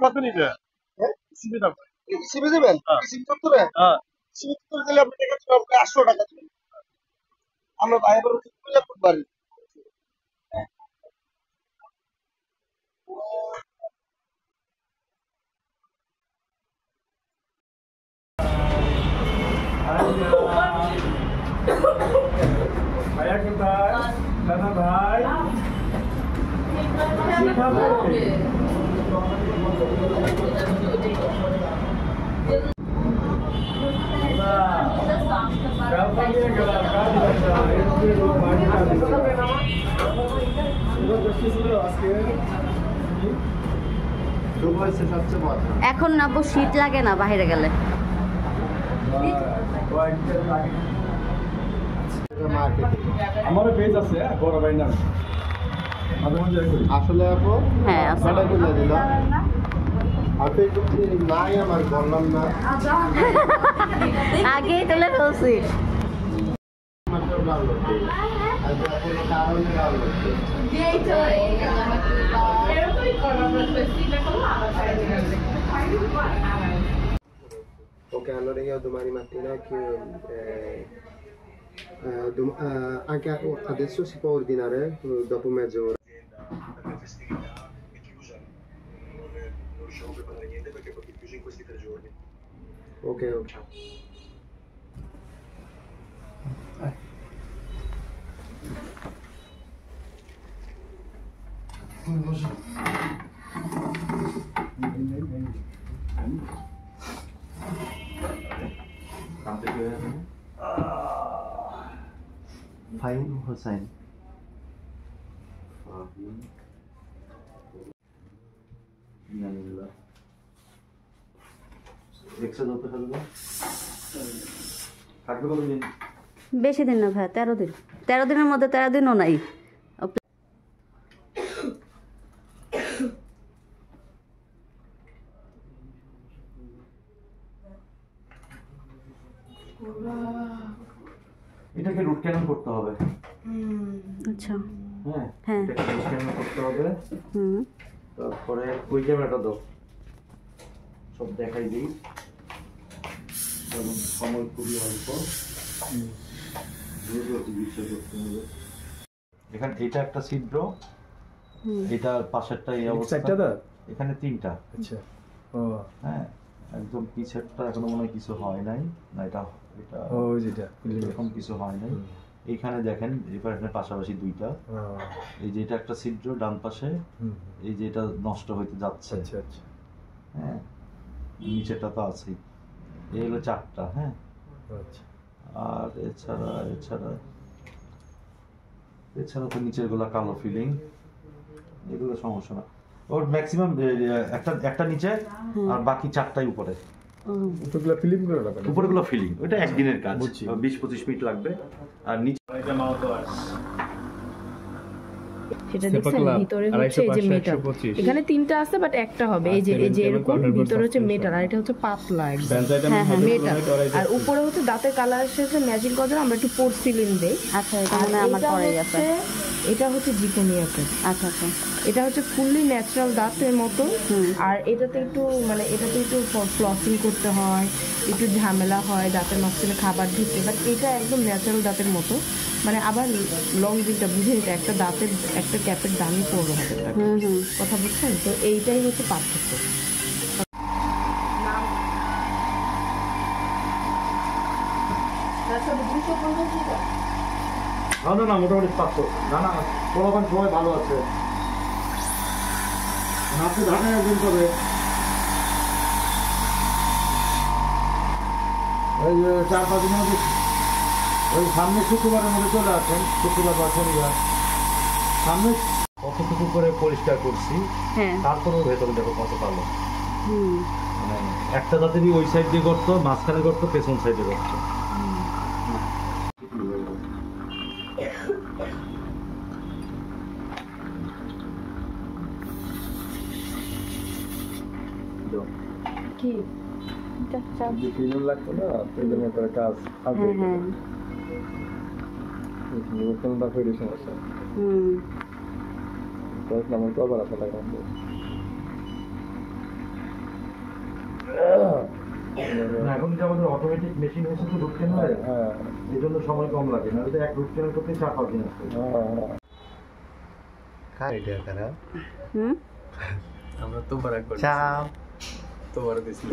কত নিবে? দেবেন 800 টাকা আমরা বাইরে পারি। ভাইয়া কোথায়? দাদা ভাই এখন না শীত লাগে না বাইরে গেলে। আমারও পেজ আছে বড় ভাই নাম আসলে আপু হ্যাঁ সেটা বলে দিলাম আপনি নাই আমার বললাম না আগেই তুলে ফেলছি। Ok, allora io domani mattina anche adesso si può ordinare dopo mezz'ora. Per le festività è chiusa, non riusciamo a preparare niente perché è proprio chiuso in questi 3 giorni. Ok, ok. Fahim Hussain. বেশি দিন না ভাই, 13 দিন। 13 দিনের মধ্যে 13 দিনও নাই। এটাকে রুট ক্যানাল করতে হবে। আচ্ছা হ্যাঁ হ্যাঁ এটাকে রুট ক্যানাল করতে হবে। তারপরে ওই ক্যামেরাটা দাও, সব দেখাই দিই। এবং সময় খুবই অল্প, বিশ্বাস করতে হবে। এখানে এটা একটা ছিদ্র, এটা পাশেরটা এই অবস্থা, এখানে 3টা। আচ্ছা ও হ্যাঁ, একদম পিছেরটা এখনো মনে হয় কিছু হয় নাই না, এটা এটা ও যেটা এরকম কিছু হয় নাই। এইখানে দেখেন এখানে পাশাপাশি 2টা, এই যে এটা একটা ছিদ্র ডান পাশে, এই যে এটা নষ্ট হইতে যাচ্ছে। আচ্ছা আচ্ছা হ্যাঁ, নিচেটা তো আছেই। এই হলো 4টা। হ্যাঁ আচ্ছা, আর এছাড়া তো নিচের গুলা কালো ফিলিং, এগুলো সমস্যা না। ওর ম্যাক্সিমাম একটা নিচে আর বাকি 4টাই উপরে। উপরগুলো ফিলিং করে রাখবেন, উপরগুলো ফিলিং, ওটা একদিনের কাজ, 20-25 মিনিট লাগবে। আর নিচে সেটা দেখছেন ভিতরে হচ্ছে এই যে মেটাল, এখানে 3টা আছে বাট একটা হবে। এই যে এরকম ভিতরে হচ্ছে মেটাল আর এটা হচ্ছে পাতলা একদম। হ্যাঁ হ্যাঁ মেটাল, আর উপরে হচ্ছে দাঁতের কালার শেষে ম্যাচিং করার জন্য আমরা একটু পোর্সিলিন দেই। আচ্ছা এটা মানে আমার পরে গেছে। এটা হচ্ছে জিকোনিয়াতে। আচ্ছা আচ্ছা, এটা হচ্ছে ফুললি ন্যাচারাল দাঁতের মতো। আর এটাতে একটু মানে এটাতে একটু ফ্লসিং করতে হয়, একটু ঝামেলা হয়, দাঁতের মাঝখানে খাবার ঢুকে, বাট এটা একদম ন্যাচারাল দাঁতের মতো। মানে আবার লং দিনটা বুঝে নিতে, একটা দাঁতের একটা ক্যাপের দামই 15,000 টাকা। কথা বুঝছেন তো, এইটাই হচ্ছে পার্থক্য। না না মোটামুটি 500। না না পোলাপান সবাই ভালো আছে, আপনি ঢাকায় একদিন তবে ওই 4-5 দিনের মধ্যে, ওই সামনে শুক্রবারের মধ্যে চলে আসেন, শুক্রবার বা শনিবার সামনে। কতটুকু করে পরিষ্কার করছি, হ্যাঁ তারপরেও ভেতরে দেখো কত কালো। হুম মানে একটা দাঁতেরই ওই সাইড দিয়ে করতো, মাঝখানে করতো, পেছন সাইডে করতো। কি লাগতো না কাজ হ্যাঁ হ্যাঁ সমস্যা হুম আমার কবার আসা লাগে এখন যে আমাদের অটোমেটিক মেশিন হয়েছে তো রুট ক্যানেল, এই জন্য সময় কম লাগে না। এক রুট ক্যানেল করতে 4-5 দিন আসবে। হুম আমরা তো বারাক করছি, তো বড় দিছি